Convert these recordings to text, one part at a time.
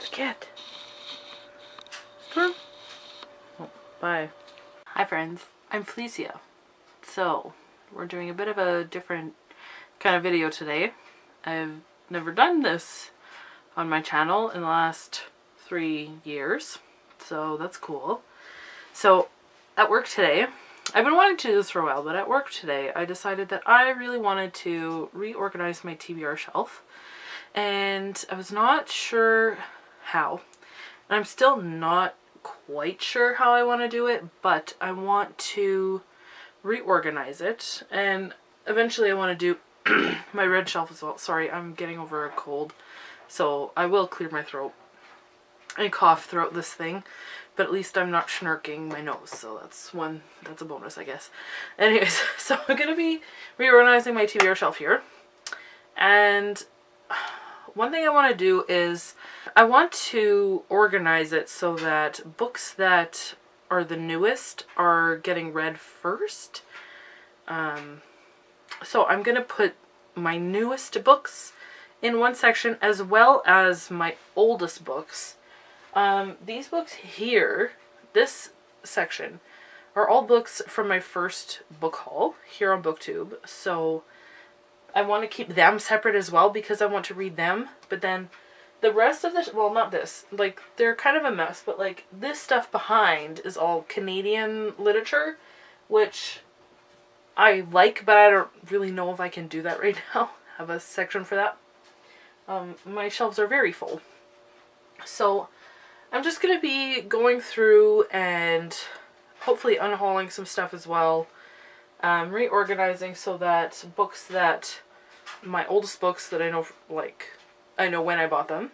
Cat. Oh, bye. Hi friends, I'm Felicia. So, we're doing a bit of a different kind of video today. I've never done this on my channel in the last 3 years, so that's cool. So, at work today, I've been wanting to do this for a while, but at work today, I decided that I really wanted to reorganize my TBR shelf, and I was not sure how. And I'm still not quite sure how I want to do it, but I want to reorganize it, and eventually I want to do my red shelf as well. Sorry, I'm getting over a cold, so I will clear my throat and cough throughout this thing, but at least I'm not snarking my nose, so that's a bonus, I guess. Anyways, so I'm going to be reorganizing my TBR shelf here, and one thing I want to do is I want to organize it so that books that are the newest are getting read first. So I'm going to put my newest books in one section as well as my oldest books. These books here, this section, are all books from my first book haul here on BookTube. So I want to keep them separate as well because I want to read them. But then the rest of the, well, not this, like, they're kind of a mess, but like this stuff behind is all Canadian literature, which I like, but I don't really know if I can do that right now. Have a section for that. My shelves are very full. So I'm just going to be going through and hopefully unhauling some stuff as well. Reorganizing so that books that, my oldest books that I know, like, I know when I bought them,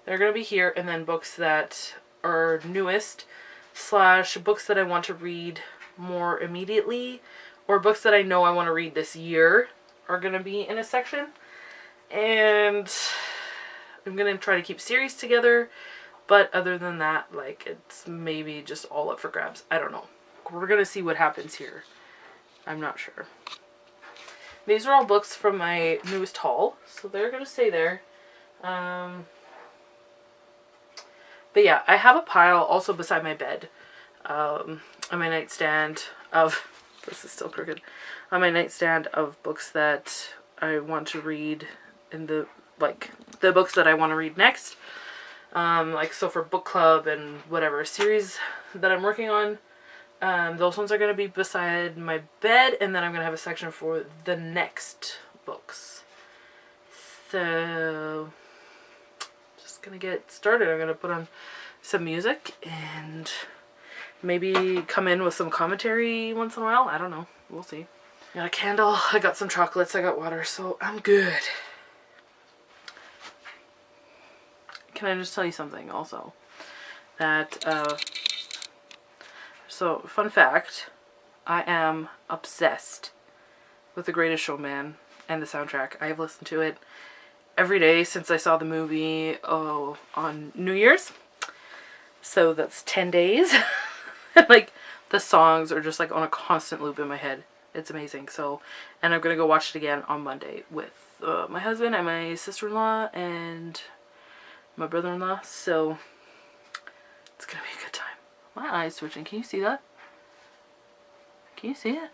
they're going to be here, and then books that are newest slash books that I want to read more immediately, or books that I know I want to read this year are going to be in a section. And I'm going to try to keep series together, but other than that, like, it's maybe just all up for grabs. I don't know. We're going to see what happens here. I'm not sure. These are all books from my newest haul, so they're going to stay there. But yeah, I have a pile also beside my bed, on my nightstand of, this is still crooked, on my nightstand of books that I want to read in the, like, the books that I want to read next. Like, so for book club and whatever series that I'm working on, those ones are going to be beside my bed, and then I'm going to have a section for the next books. So, just going to get started. I'm going to put on some music and maybe come in with some commentary once in a while. I don't know. We'll see. I got a candle. I got some chocolates. I got water, so I'm good. Can I just tell you something also? That, so, fun fact, I am obsessed with The Greatest Showman and the soundtrack. I have listened to it every day since I saw the movie on New Year's. So that's 10 days. Like, the songs are just like on a constant loop in my head. It's amazing. So, and I'm going to go watch it again on Monday with my husband and my sister-in-law and my brother-in-law. So, it's going to be a good time. My eye's twitching. Can you see that? Can you see it?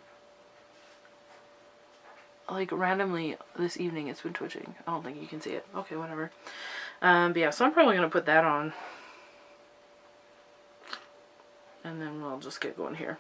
Like, randomly this evening it's been twitching. I don't think you can see it. Okay, whatever. But yeah, so I'm probably going to put that on. And then we'll just get going here.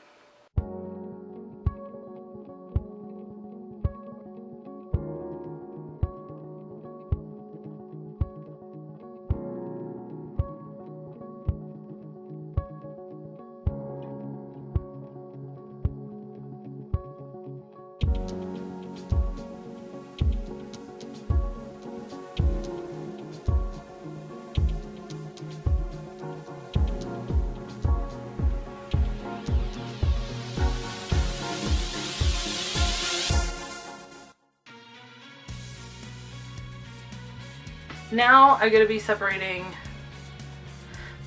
Now I'm going to be separating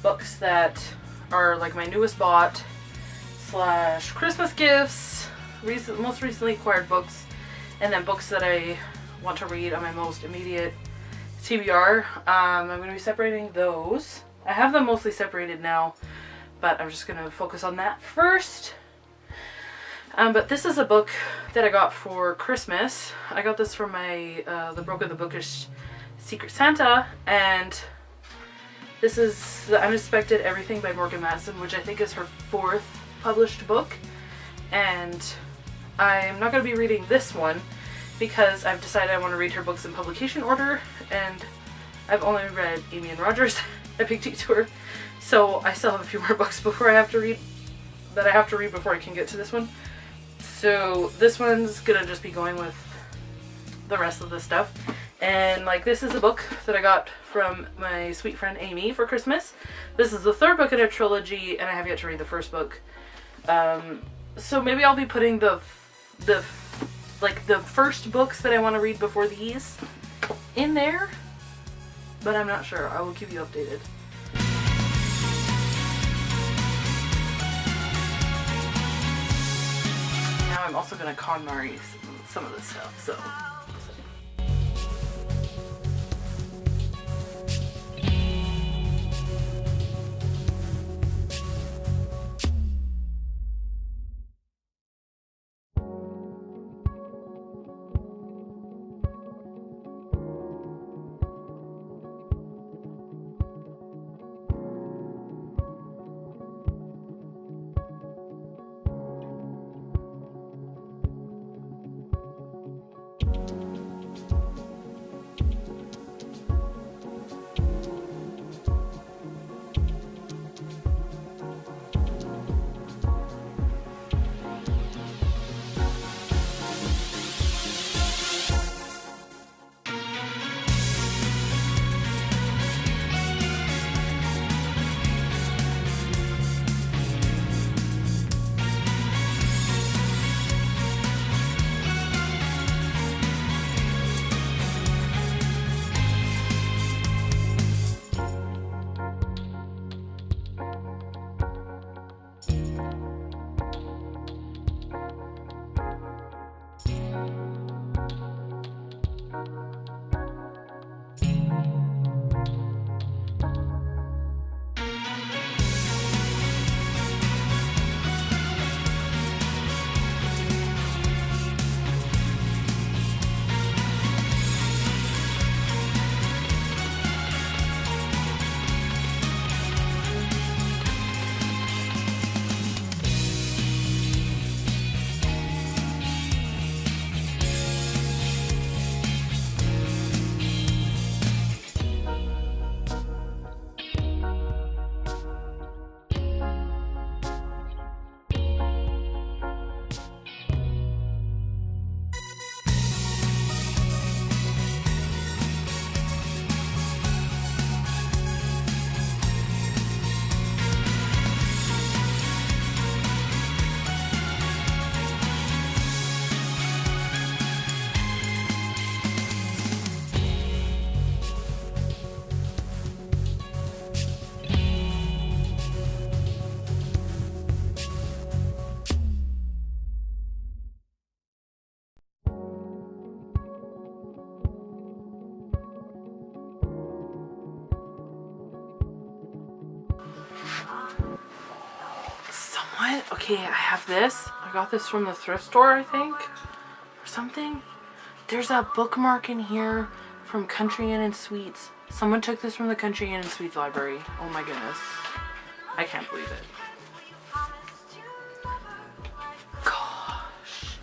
books that are like my newest bought slash Christmas gifts, most recently acquired books, and then books that I want to read on my most immediate TBR. I'm going to be separating those. I have them mostly separated now, but I'm just going to focus on that first. But this is a book that I got for Christmas. I got this from my The Broke of the Bookish Secret Santa, and this is The Unexpected Everything by Morgan Matson, which I think is her 4th published book. And I'm not going to be reading this one because I've decided I want to read her books in publication order, and I've only read Amy and Roger's Epic Detour, so I still have a few more books before I have to read before I can get to this one. So this one's gonna just be going with the rest of the stuff. And like, this is a book that I got from my sweet friend Amy for Christmas. This is the 3rd book in a trilogy, and I have yet to read the 1st book. So maybe I'll be putting the first books that I want to read before these in there, but I'm not sure. I will keep you updated. Now I'm also going to KonMari some of this stuff, so... Okay, I have this. I got this from the thrift store, I think, or something. There's a bookmark in here from Country Inn and Sweets. Someone took this from the Country Inn and Sweets library. Oh my goodness. I can't believe it. Gosh.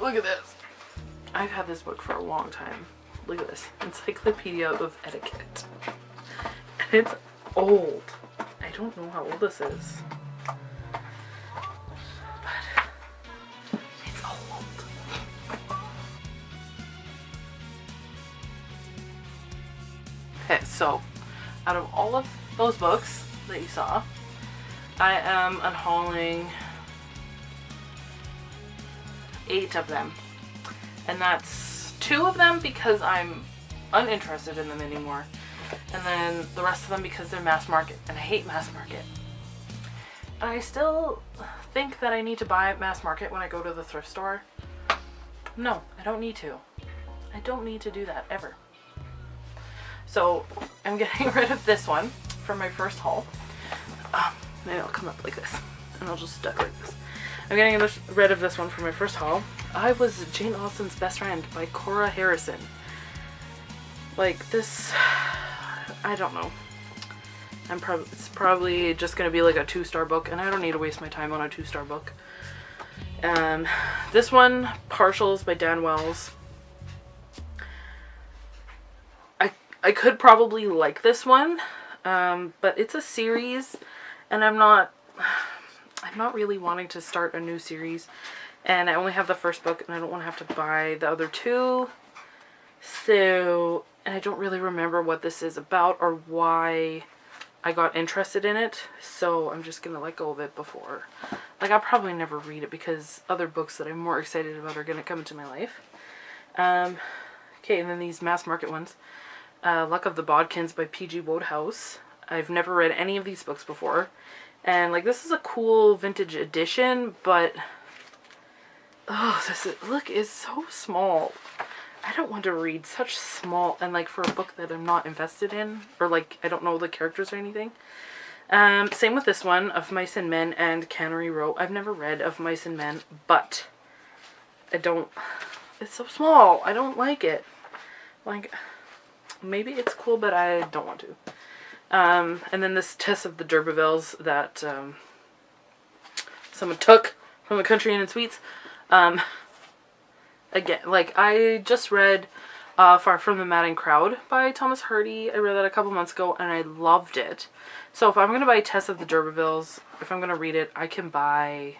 Look at this. I've had this book for a long time. Look at this. Encyclopedia of Etiquette. And it's old. I don't know how old this is. But it's old. Okay, so out of all of those books, that you saw. I am unhauling 8 of them. And that's 2 of them because I'm uninterested in them anymore. And then the rest of them because they're mass market. And I hate mass market. And I still think that I need to buy at mass market when I go to the thrift store. No, I don't need to. I don't need to do that ever. So I'm getting rid of this one from my first haul. Maybe I'll come up like this and I'll just duck like this. I'm getting rid of this one from my first haul. I Was Jane Austen's Best Friend by Cora Harrison. Like this, I don't know. It's probably just gonna be like a 2-star book, and I don't need to waste my time on a 2-star book. This one, Partials by Dan Wells. I could probably like this one, but it's a series, and I'm not really wanting to start a new series, and I only have the first book, and I don't want to have to buy the other 2. So, and I don't really remember what this is about or why I got interested in it, so I'm just gonna let go of it before. Like, I'll probably never read it because other books that I'm more excited about are gonna come into my life. Okay, and then these mass market ones. Luck of the Bodkins by P.G. Wodehouse. I've never read any of these books before. And, like, this is a cool vintage edition, but... oh, look, it's so small. I don't want to read such small, and, like, for a book that I'm not invested in, or, like, I don't know the characters or anything. Same with this one, Of Mice and Men and Cannery Row. I've never read Of Mice and Men, but I don't... it's so small. I don't like it. Like... maybe it's cool, but I don't want to. And then this Tess of the D'Urbervilles that someone took from the Country Inn and Suites. Again, like, I just read Far From the Madding Crowd by Thomas Hardy. I read that a couple months ago, and I loved it. So if I'm going to buy Tess of the D'Urbervilles, if I'm going to read it, I can buy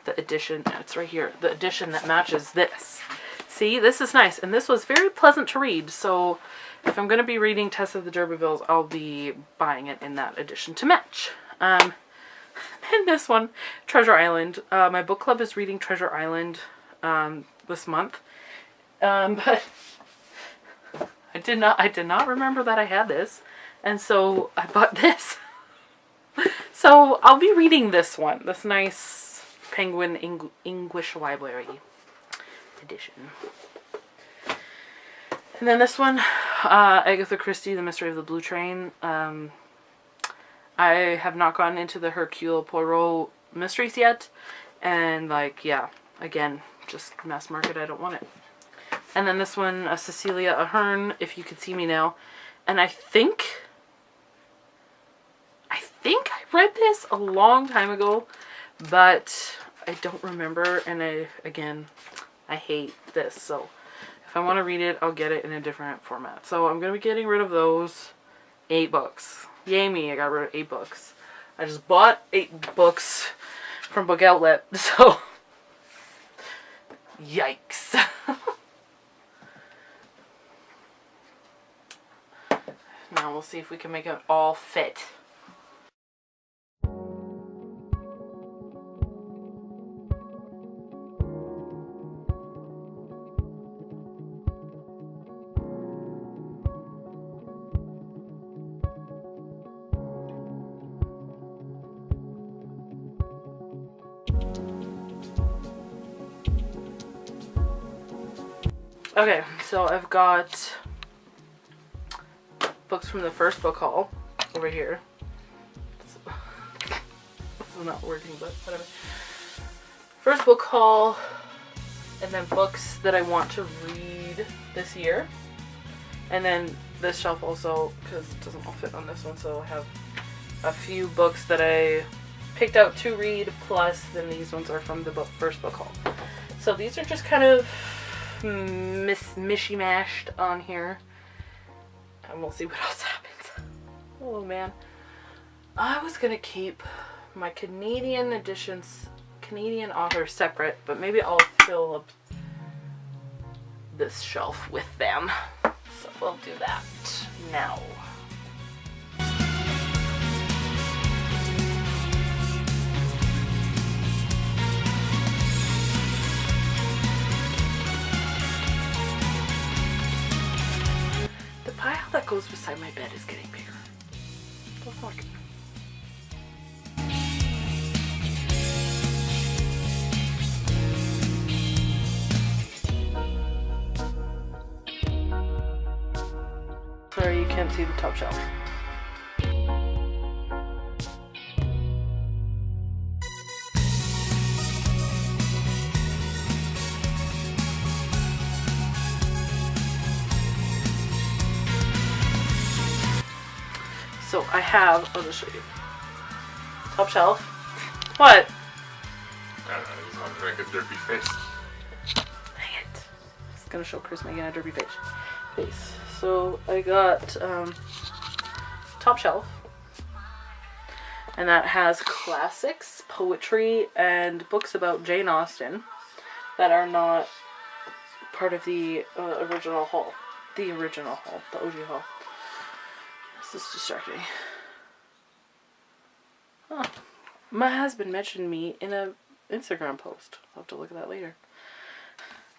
the edition. It's right here. The edition that matches this. See, this is nice. And this was very pleasant to read, so... if I'm going to be reading Tess of the D'Urbervilles, I'll be buying it in that edition to match. And this one, Treasure Island. My book club is reading Treasure Island this month. But I did not remember that I had this. And so I bought this. So I'll be reading this one. This nice Penguin English Library edition. And then this one, Agatha Christie, The Mystery of the Blue Train. I have not gotten into the Hercule Poirot mysteries yet. And, like, yeah, again, just mass market, I don't want it. And then this one, Cecilia Ahern, If You Could See Me Now. And I think I read this a long time ago, but I don't remember. And I hate this, so... if I want to read it, I'll get it in a different format. So I'm going to be getting rid of those 8 books. Yay me, I got rid of 8 books. I just bought 8 books from Book Outlet, so... yikes. Now we'll see if we can make it all fit. Okay, so I've got books from the first book haul over here. This is not working, but whatever. First book haul, and then books that I want to read this year. And then this shelf also, because it doesn't all fit on this one, so I have a few books that I picked out to read, plus then these ones are from the first book haul. So these are just kind of mishy-mashed on here, and we'll see what else happens. Oh man, I was gonna keep my Canadian editions, Canadian authors separate, but maybe I'll fill up this shelf with them, so we'll do that now. that goes beside my bed is getting bigger. The fuck? Sorry, you can't see the top shelf. So I have, I'll just show you. Top shelf. What? I don't know, I just want to make a derpy face. Dang it. It's gonna show Chris making a derpy face. So I got top shelf. And that has classics, poetry, and books about Jane Austen that are not part of the original haul. The original haul, the OG haul. This is distracting. Oh, my husband mentioned me in a Instagram post. I'll have to look at that later.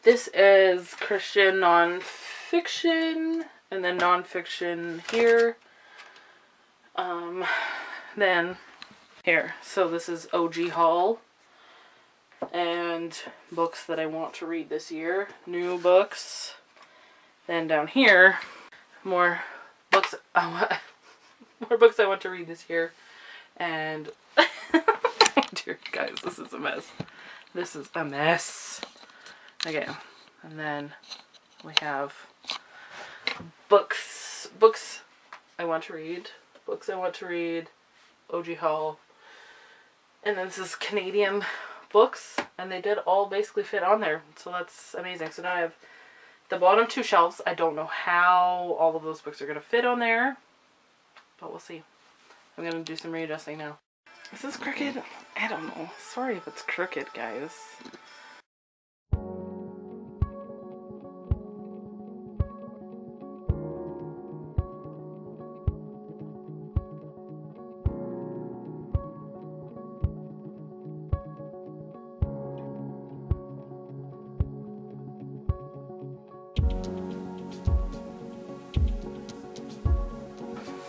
This is Christian non-fiction, and then non-fiction here. Then here. So this is OG haul. And books that I want to read this year. New books. Then down here, more books more books I want to read this year. And oh dear guys, this is a mess. This is a mess. Okay. And then we have books I want to read. Books I want to read. OG haul. And then this is Canadian books, and they did all basically fit on there, so that's amazing. So now I have the bottom two shelves. I don't know how all of those books are going to fit on there, but we'll see. I'm going to do some readjusting now. Is this crooked? I don't know. Sorry if it's crooked, guys.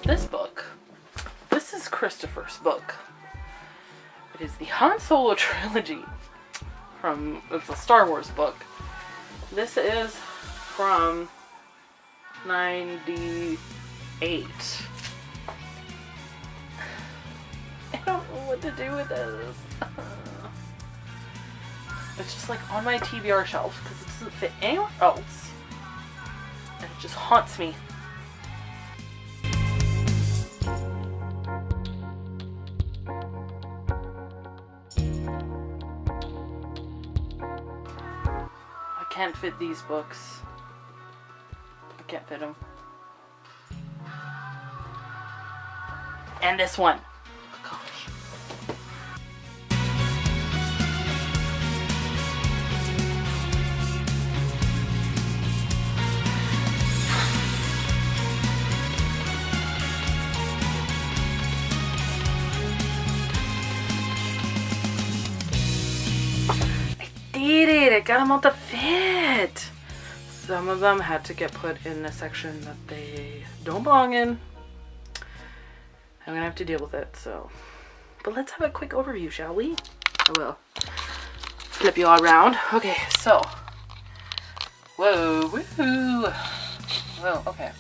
This book, this is Christopher's book. It is the Han Solo trilogy it's a Star Wars book. This is from 98. I don't know what to do with this. It's just like on my TBR shelf because it doesn't fit anywhere else. And it just haunts me. I can't fit these books. I can't fit them. And this one. Oh, gosh. Did it! I got them all to fit! Some of them had to get put in a section that they don't belong in. I'm gonna have to deal with it, so. But let's have a quick overview, shall we? I will. Flip you all around. Okay, so. Whoa, woohoo! Whoa, okay.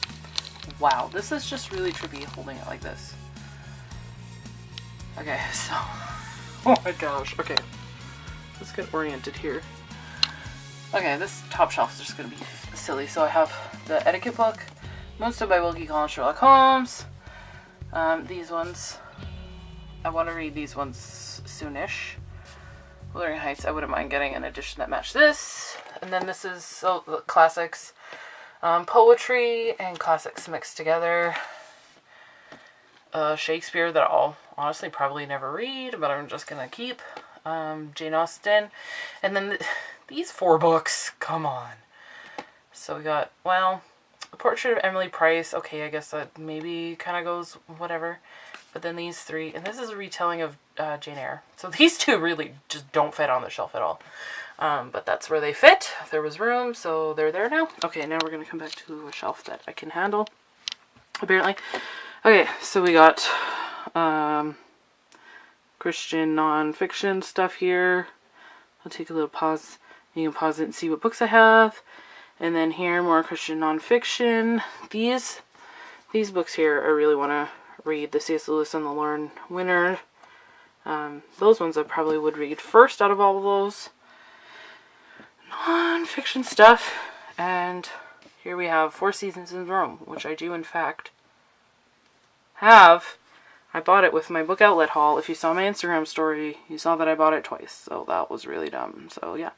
Wow, this is just really trippy holding it like this. Okay, so. Oh my gosh, okay. Let's get oriented here. Okay, this top shelf is just going to be silly. So I have the etiquette book, Moonstone by Wilkie Collins, Sherlock Holmes. These ones, I want to read these ones soonish. Wuthering Heights, I wouldn't mind getting an edition that matched this. And then this is the classics, poetry and classics mixed together. Shakespeare that I'll honestly probably never read, but I'm just going to keep. Jane Austen, and then these four books, come on. So we got, well, A Portrait of Emily Price, okay, I guess that maybe kind of goes whatever, but then these three, and this is a retelling of Jane Eyre, so these two really just don't fit on the shelf at all, but that's where they fit. There was room, so they're there now. Okay, now we're going to come back to a shelf that I can handle. apparently. Okay, so we got Christian non-fiction stuff here. I'll take a little pause. You can pause it and see what books I have. And then here, more Christian non-fiction. These books here, I really want to read. The C.S. Lewis and the Lorne Winner. Those ones I probably would read first out of all of those. Non-fiction stuff. And here we have 4 Seasons in Rome, which I do in fact have. I bought it with my book outlet haul. If you saw my Instagram story, you saw that I bought it twice. So that was really dumb. So yeah,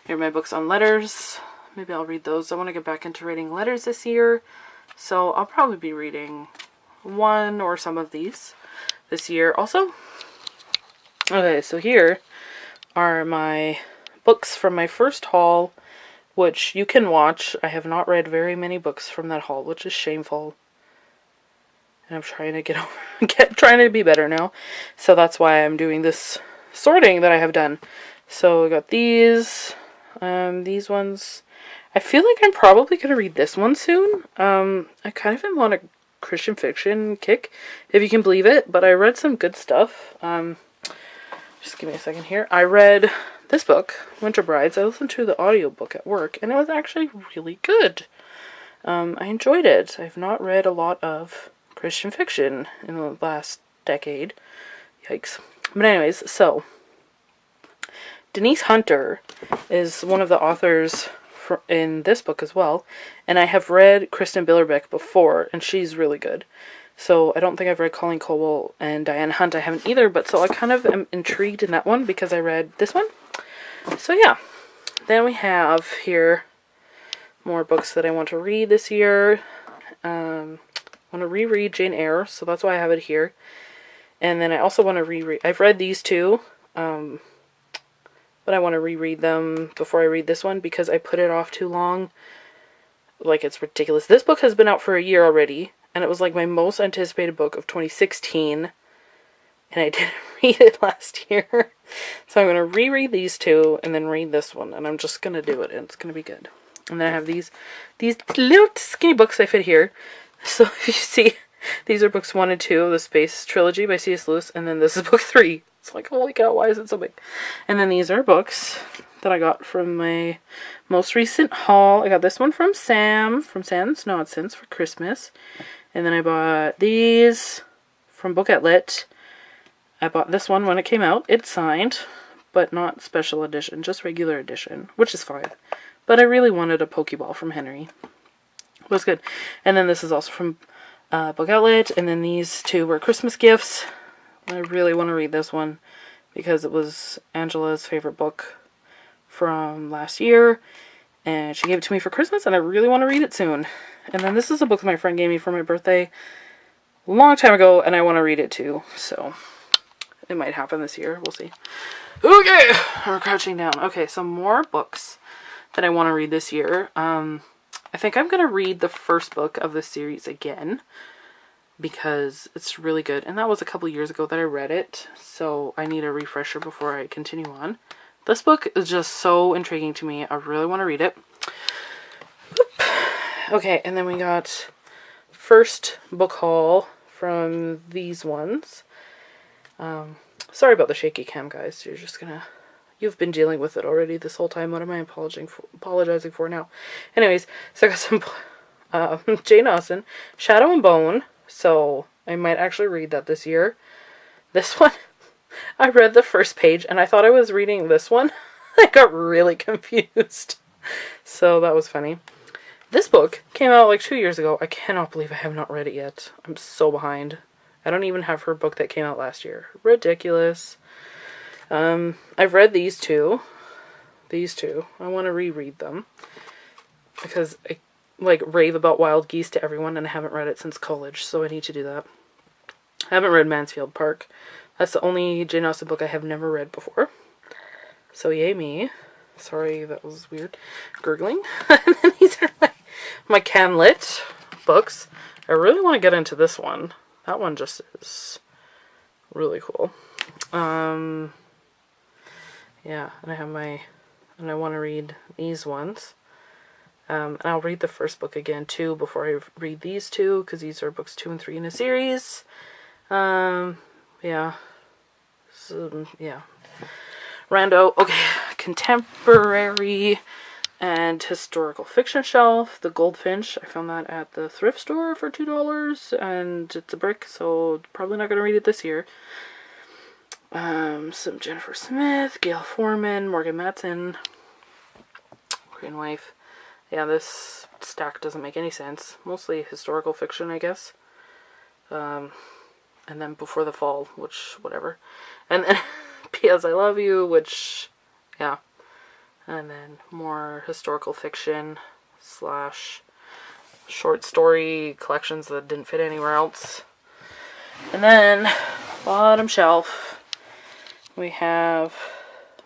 here are my books on letters. Maybe I'll read those. I want to get back into writing letters this year. So I'll probably be reading one or some of these this year also. Okay, so here are my books from my first haul, which you can watch. I have not read very many books from that haul, which is shameful. And I'm trying to trying to be better now. So that's why I'm doing this sorting that I have done. So I got these ones. I feel like I'm probably going to read this one soon. I kind of am on a Christian fiction kick, if you can believe it. But I read some good stuff. Just give me a second here. I read this book, Winter Brides. I listened to the audiobook at work, and it was actually really good. I enjoyed it. I've not read a lot of Christian fiction in the last decade. Yikes. But anyways, so Denise Hunter is one of the authors in this book as well. And I have read Kristen Billerbeck before, and she's really good. So I don't think I've read Colleen Coble and Diane Hunt. I haven't either, but so I kind of am intrigued in that one because I read this one. So yeah. Then we have here more books that I want to read this year. I want to reread Jane Eyre, so that's why I have it here. And then I also want to reread... I've read these two, but I want to reread them before I read this one because I put it off too long. Like, it's ridiculous. This book has been out for a year already, and it was like my most anticipated book of 2016, and I didn't read it last year. So I'm going to reread these two and then read this one, and I'm just going to do it, and it's going to be good. And then I have these little skinny books I fit here. So if you see, these are books 1 and 2 of the Space Trilogy by C.S. Lewis, and then this is book 3. It's like, holy cow, why is it so big? And then these are books that I got from my most recent haul. I got this one from Sam, from Sam's Nonsense for Christmas. And then I bought these from Book Outlet. I bought this one when it came out. It's signed, but not special edition, just regular edition, which is fine. But I really wanted a Pokeball from Henry. It was good. And then this is also from Book Outlet. And then these two were Christmas gifts. I really want to read this one because it was Angela's favorite book from last year. And she gave it to me for Christmas, and I really want to read it soon. And then this is a book my friend gave me for my birthday a long time ago, and I want to read it too. So it might happen this year. We'll see. Okay, we're crouching down. Okay, some more books that I want to read this year. I think I'm going to read the first book of the series again because it's really good. And that was a couple years ago that I read it, so I need a refresher before I continue on. This book is just so intriguing to me. I really want to read it. Okay, and then we got first book haul from these ones. Sorry about the shaky cam, guys. You've been dealing with it already this whole time. What am I apologizing for now? Anyways, so I got some Jane Austen, Shadow and Bone. So I might actually read that this year. This one, I read the first page and I thought I was reading this one. I got really confused. So that was funny. This book came out like 2 years ago. I cannot believe I have not read it yet. I'm so behind. I don't even have her book that came out last year. Ridiculous. I've read these two. I want to reread them because I rave about Wild Geese to everyone and I haven't read it since college, so I need to do that. I haven't read Mansfield Park. That's the only Jane Austen book I have never read before. So yay me. Sorry, that was weird. Gurgling. And then these are my Canlit books. I really want to get into this one. That one just is really cool. Yeah, and I want to read these ones. And I'll read the first book again too before I read these two, because these are books 2 and 3 in a series. Yeah. So, yeah. Rando. Okay. Contemporary and historical fiction shelf. The Goldfinch. I found that at the thrift store for $2, and it's a brick, so probably not going to read it this year. Some Jennifer Smith, Gail Foreman, Morgan Matson, Korean Wife. Yeah, this stack doesn't make any sense. Mostly historical fiction, I guess. And then Before the Fall, which, whatever. And then P.S. I Love You, which, yeah. And then more historical fiction / short story collections that didn't fit anywhere else. And then, bottom shelf, we have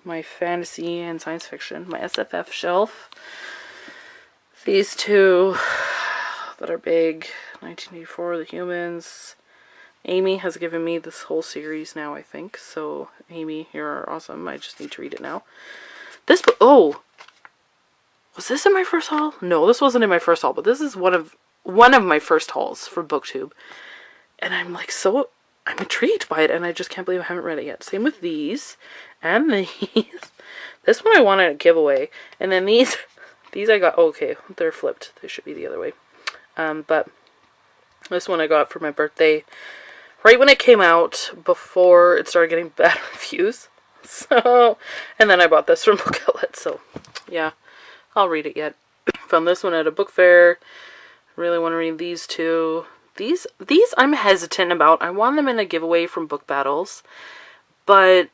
my fantasy and science fiction, my SFF shelf. These two that are big, 1984, The Humans. Amy has given me this whole series now, I think. So, Amy, you're awesome. I just need to read it now. This book, oh! Was this in my first haul? No, this wasn't in my first haul, but this is one of my first hauls for BookTube. And I'm like I'm intrigued by it, and I just can't believe I haven't read it yet. Same with these, and these. This one I want to give away. And then these I got, okay, they're flipped. They should be the other way. But this one I got for my birthday, right when it came out, before it started getting bad reviews. So, and then I bought this from Book Outlet, so, yeah. I'll read it yet. Found this one at a book fair. Really want to read these two. These I'm hesitant about. I want them in a giveaway from Book Battles, but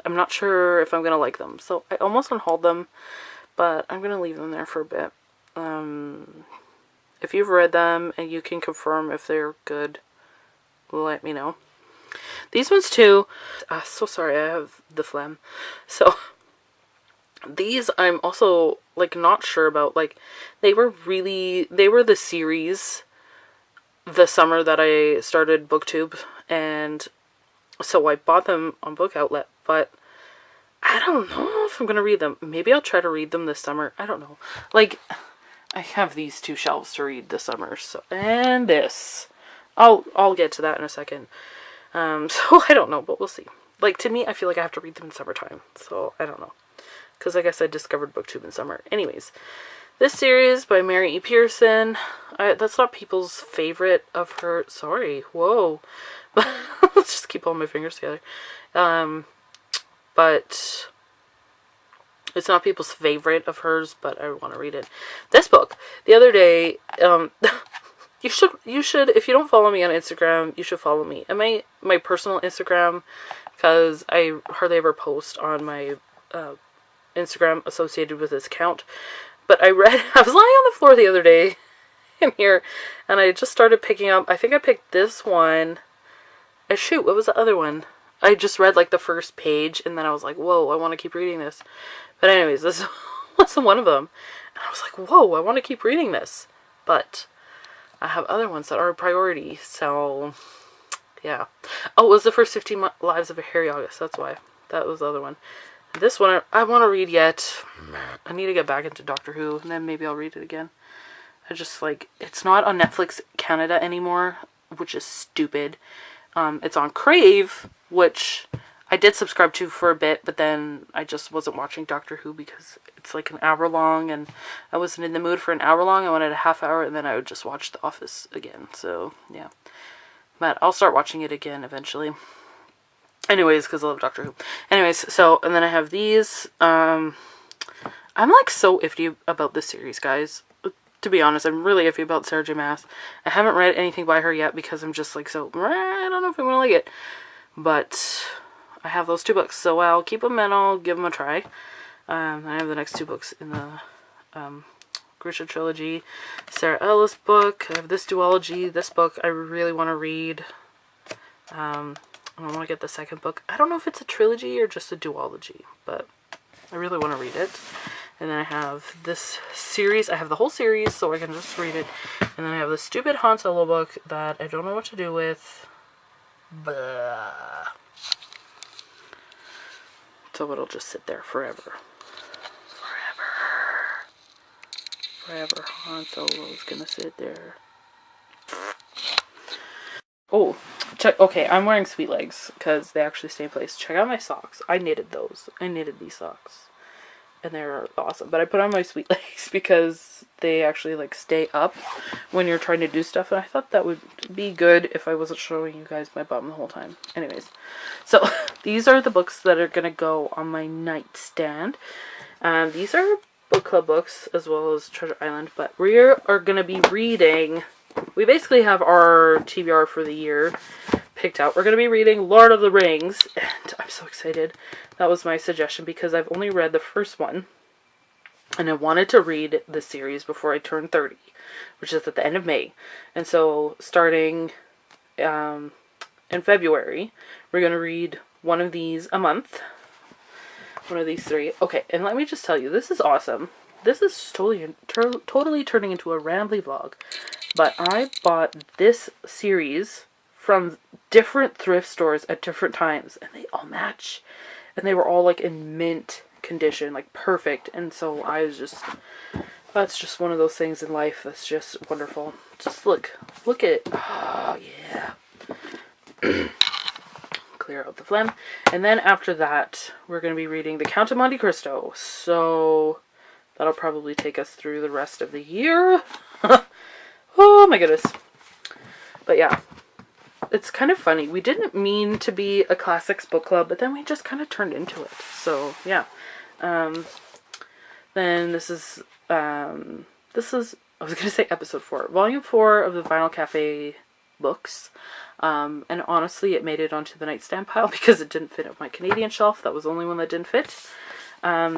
I'm not sure if I'm going to like them. So I almost unhauled them, but I'm going to leave them there for a bit. If you've read them and you can confirm if they're good, let me know. These ones too. So sorry, I have the phlegm. So these I'm also like not sure about. Like they were the series the summer that I started BookTube, and so I bought them on Book Outlet, but I don't know if I'm gonna read them. Maybe I'll try to read them this summer. I don't know. Like I have these two shelves to read this summer, so, and this. I'll get to that in a second. So I don't know, but we'll see. Like, to me, I feel like I have to read them in summertime. So, I don't know. Because I guess I discovered BookTube in summer. Anyways, this series by Mary E. Pearson. That's not people's favorite of her. Sorry. Whoa. Let's just keep all my fingers together. But it's not people's favorite of hers, but I want to read it. This book, the other day, You should, if you don't follow me on Instagram, you should follow me. And my personal Instagram, because I hardly ever post on my Instagram associated with this account. But I was lying on the floor the other day in here, and I just started picking up, I think I picked this one. Shoot, what was the other one? I just read like the first page, and then I was like, whoa, I want to keep reading this. But anyways, this was one of them. And I was like, whoa, I want to keep reading this. But I have other ones that are a priority, so, yeah. Oh, it was the first 15 Lives of Harry August, that's why. That was the other one. This one, I want to read yet. I need to get back into Doctor Who, and then maybe I'll read it again. I just, like, it's not on Netflix Canada anymore, which is stupid. It's on Crave, which I did subscribe to for a bit, but then I just wasn't watching Doctor Who because it's like an hour long, and I wasn't in the mood for an hour long. I wanted a half hour, and then I would just watch The Office again. So, yeah. But I'll start watching it again eventually. Anyways, because I love Doctor Who. Anyways, so, and then I have these. I'm like so iffy about this series, guys. To be honest, I'm really iffy about Sarah J. Maas. I haven't read anything by her yet because I'm just like so, I don't know if I'm going to like it. But I have those two books, so I'll keep them and I'll give them a try. I have the next two books in the Grisha trilogy. Sarah Ellis book. I have this duology. This book I really want to read. I want to get the second book. I don't know if it's a trilogy or just a duology, but I really want to read it. And then I have this series. I have the whole series, so I can just read it. And then I have this stupid Han Solo book that I don't know what to do with. Blah. So it'll just sit there forever. Forever. forever Han Solo's gonna sit there. Oh, check. Okay, I'm wearing Sweet Legs because they actually stay in place. Check out my socks. I knitted those. I knitted these socks. And they're awesome. But I put on my Sweet Legs because they actually like stay up when you're trying to do stuff. And I thought that would be good if I wasn't showing you guys my bum the whole time. Anyways, so these are the books that are going to go on my nightstand. These are book club books as well as Treasure Island. But we are going to be reading... We basically have our TBR for the year picked out. We're going to be reading Lord of the Rings, and I'm so excited. That was my suggestion because I've only read the first one, and I wanted to read the series before I turned 30, which is at the end of May. And so starting in February, we're going to read one of these a month. One of these 3. Okay, and let me just tell you, this is awesome. This is totally turning into a rambly vlog. But I bought this series from different thrift stores at different times, and they all match. And they were all like in mint condition, like perfect. And so I was just, that's just one of those things in life that's just wonderful. Just look at, oh yeah. Clear out the phlegm. And then after that, we're going to be reading The Count of Monte Cristo. So that'll probably take us through the rest of the year. Oh my goodness. But yeah, it's kind of funny. We didn't mean to be a classics book club, but then we just kind of turned into it. So yeah. Then this is, I was going to say episode 4, volume 4 of the Vinyl Cafe books. And honestly, it made it onto the nightstand pile because it didn't fit on my Canadian shelf. That was the only one that didn't fit.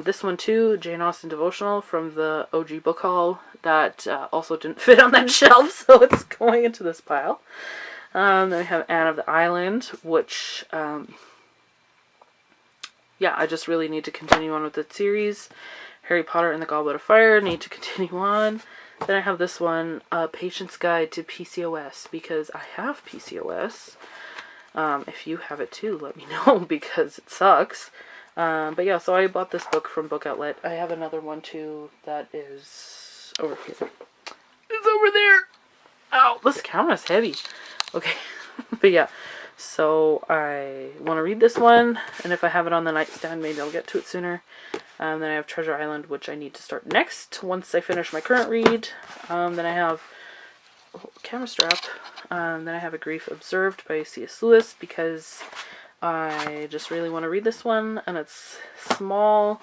This one too, Jane Austen Devotional from the OG book haul, that also didn't fit on that shelf, so it's going into this pile. Then we have Anne of the Island, which, yeah, I just really need to continue on with the series. Harry Potter and the Goblet of Fire, need to continue on. Then I have this one, Patient's Guide to PCOS, because I have PCOS. If you have it too, let me know, because it sucks. But yeah, so I bought this book from Book Outlet. I have another one too that is over here. It's over there! Ow, this camera's heavy. Okay, but yeah, so I want to read this one, and if I have it on the nightstand, maybe I'll get to it sooner. Then I have Treasure Island, which I need to start next, once I finish my current read. Then I have camera strap. Then I have A Grief Observed by C.S. Lewis, because I just really want to read this one, and it's small.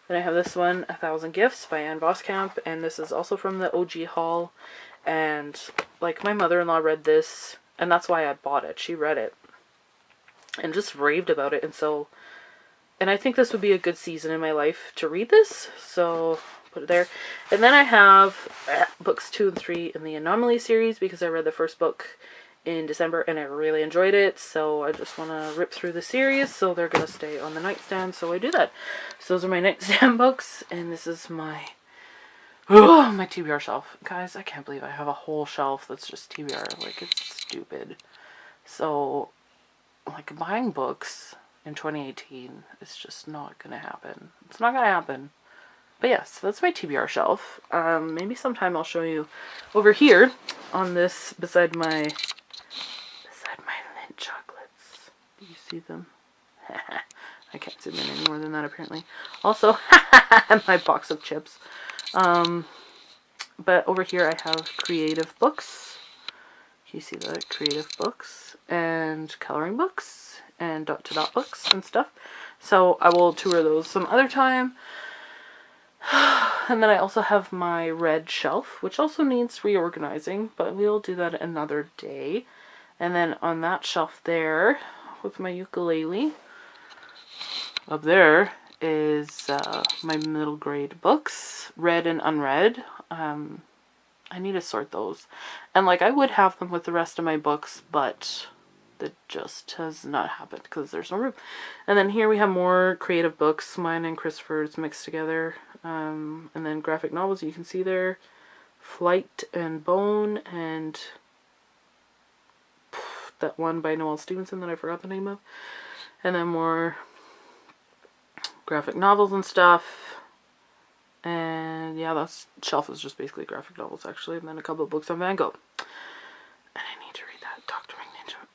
Then I have this one, A Thousand Gifts by Anne Voskamp, and this is also from the OG haul. And like, my mother-in-law read this, and that's why I bought it. She read it and just raved about it, and I think this would be a good season in my life to read this, so put it there. And then I have books 2 and 3 in the Anomaly series, because I read the first book in December and I really enjoyed it, so I just want to rip through the series, so they're going to stay on the nightstand, so I do that. So those are my nightstand books, and this is my my TBR shelf. Guys, I can't believe I have a whole shelf that's just TBR, like, it's stupid. So, like, buying books in 2018 is just not going to happen. It's not going to happen. But yeah, so that's my TBR shelf. Maybe sometime I'll show you over here on this, beside my Lindt chocolates. Do you see them? I can't zoom in any more than that, apparently. Also, my box of chips. But over here I have creative books. You see the creative books and coloring books and dot-to-dot books and stuff. So I will tour those some other time. And then I also have my red shelf, which also needs reorganizing, but we'll do that another day. And then on that shelf there, with my ukulele, up there is my middle grade books, read and unread. I need to sort those. And like, I would have them with the rest of my books, but that just has not happened because there's no room. And then here we have more creative books, mine and Christopher's mixed together. And then graphic novels, you can see there, Flight and Bone, and that one by Noelle Stevenson that I forgot the name of. And then more graphic novels and stuff. And yeah, that shelf is just basically graphic novels actually, and then a couple of books on Van Gogh. And I need to read that Dr. Ninja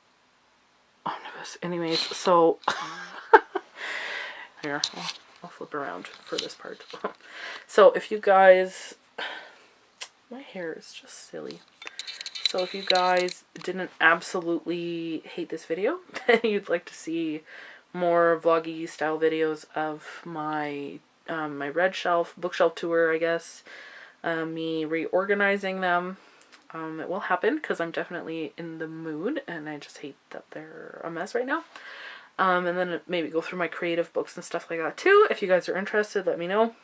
omnibus. Anyways, so here, I'll flip around for this part. So if you guys, my hair is just silly. So if you guys didn't absolutely hate this video, and you'd like to see more vloggy style videos of my my red shelf, bookshelf tour, I guess, me reorganizing them, it will happen because I'm definitely in the mood and I just hate that they're a mess right now. And then maybe go through my creative books and stuff like that too. If you guys are interested, let me know.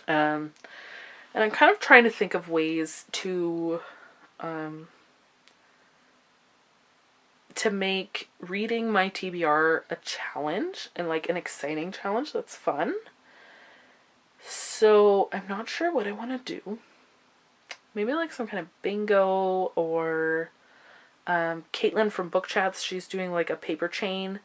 And I'm kind of trying to think of ways to make reading my TBR a challenge, and like an exciting challenge that's fun. So I'm not sure what I want to do. Maybe like some kind of bingo, or Caitlin from Book Chats, she's doing like a paper chain,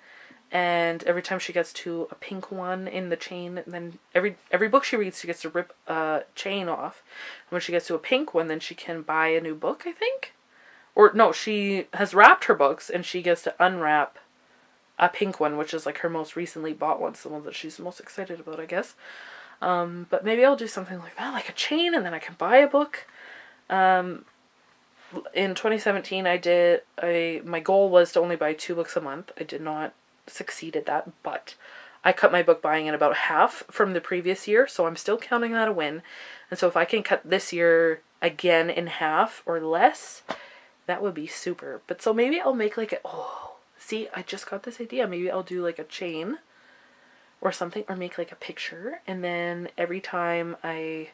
and every time she gets to a pink one in the chain, then every book she reads, she gets to rip a chain off. And when she gets to a pink one, then she can buy a new book, I think. Or no, she has wrapped her books and she gets to unwrap a pink one, which is like her most recently bought one, the one that she's most excited about, I guess. But maybe I'll do something like that, like a chain, and then I can buy a book. In 2017, my goal was to only buy 2 books a month. I did not succeed at that, but I cut my book buying in about half from the previous year, so I'm still counting that a win. And so if I can cut this year again in half or less, that would be super. But so maybe I'll make like see, I just got this idea. Maybe I'll do like a chain or something, or make like a picture, and then every time I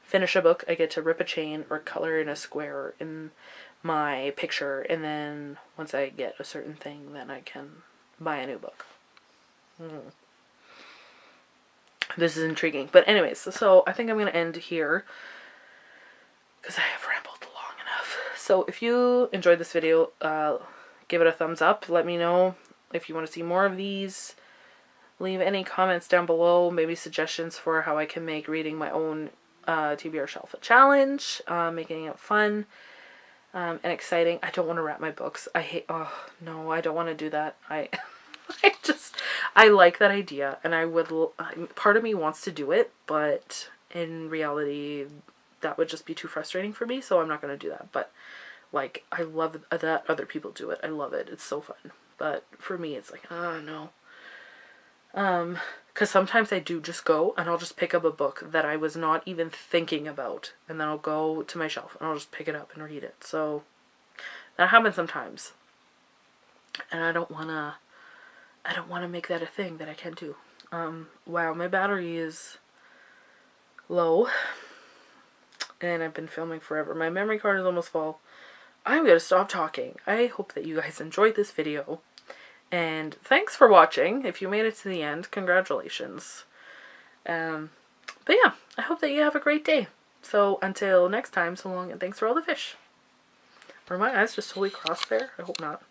finish a book, I get to rip a chain or color in a square in my picture, and then once I get a certain thing, then I can buy a new book. This is intriguing. But anyways, so I think I'm going to end here because I have rambled long enough. So if you enjoyed this video, give it a thumbs up. Let me know if you want to see more of these. Leave any comments down below, maybe suggestions for how I can make reading my own TBR shelf a challenge, making it fun and exciting. I don't want to wrap my books. No, I don't want to do that. I like that idea, and part of me wants to do it, but in reality, that would just be too frustrating for me, so I'm not going to do that. But, like, I love that other people do it. I love it. It's so fun. But for me, it's like, no. Because sometimes I do just go and I'll just pick up a book that I was not even thinking about, and then I'll go to my shelf and I'll just pick it up and read it. So that happens sometimes, and I don't want to make that a thing that I can't do. Wow, my battery is low and I've been filming forever. My memory card is almost full. I'm gonna stop talking. I hope that you guys enjoyed this video. And thanks for watching. If you made it to the end, congratulations. But yeah, I hope that you have a great day. So until next time, so long, and thanks for all the fish. Were my eyes just totally crossed there? I hope not.